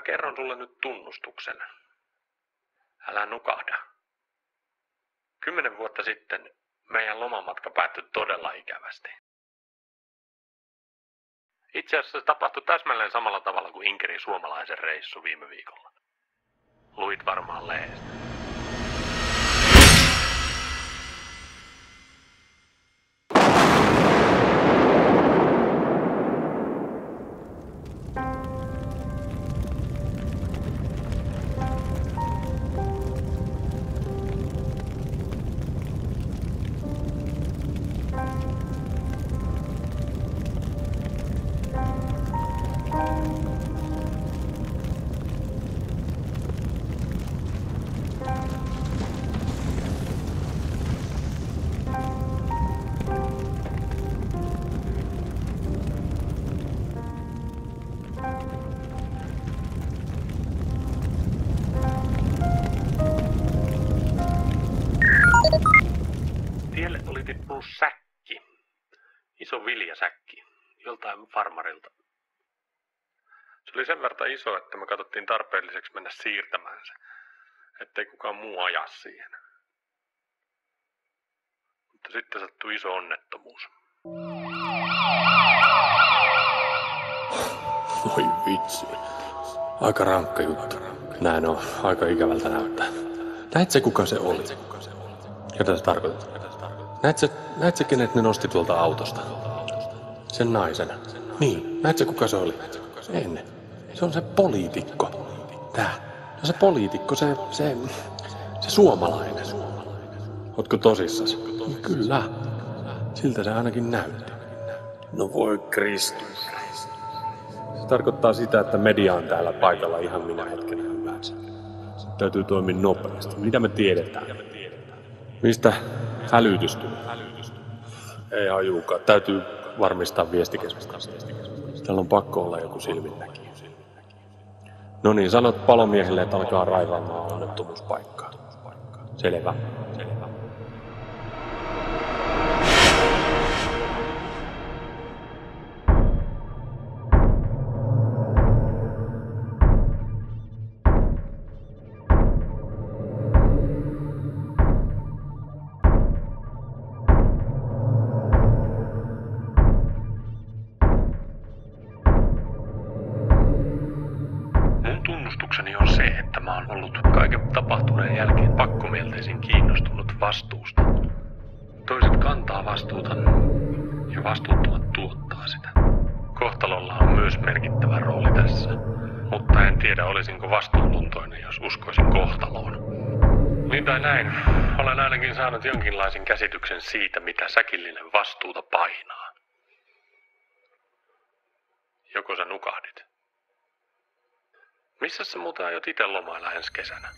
Mä kerron sulle nyt tunnustuksen. Älä nukahda. 10 vuotta sitten meidän lomamatka päättyi todella ikävästi. Itse asiassa se tapahtui täsmälleen samalla tavalla kuin Inkerin suomalaisen reissu viime viikolla. Luit varmaan lehdestä. Tielle oli tippunut säkki. Iso viljasäkki. Joltain farmarilta. Se oli sen verran iso, että me katsottiin tarpeelliseksi mennä siirtämään se. Ettei kukaan muu aja siihen. Mutta sitten sattui iso onnettomuus. Voi vitsi. Aika rankka juttu. Näin on. Aika ikävältä näyttää. Näetkö kuka se oli? Ketä se tarkoittaa? Näetkö kenet ne nosti tuolta autosta? Sen naisen. Niin. Näetkö kuka se oli? En. Se on se poliitikko. Tää. No se poliitikko, se suomalainen. Ootko tosissas? Kyllä. Siltä se ainakin näytti. No voi Kristus. Se tarkoittaa sitä, että media on täällä paikalla ihan minä hetkenä hyvänsä. Täytyy toimia nopeasti. Mitä me tiedetään? Mistä hälytys tuli? Ei hajuukaan. Täytyy varmistaa viestikeskus. Täällä on pakko olla joku silminnäkijä. No niin, sanot palomiehelle, että alkaa raivaamaan onnettomuuspaikkaa. Selvä. Tunnustukseni on se, että mä oon ollut kaiken tapahtuneen jälkeen pakkomielteisin kiinnostunut vastuusta. Toiset kantaa vastuuta ja vastuuttomat tuottaa sitä. Kohtalolla on myös merkittävä rooli tässä, mutta en tiedä olisinko vastuuntuntoinen, jos uskoisin kohtaloon. Niin tai näin, olen ainakin saanut jonkinlaisen käsityksen siitä, mitä säkillinen vastuuta painaa. Joko sä nukahdit? Missä sä muuten aiot ite lomailla ensi kesänä?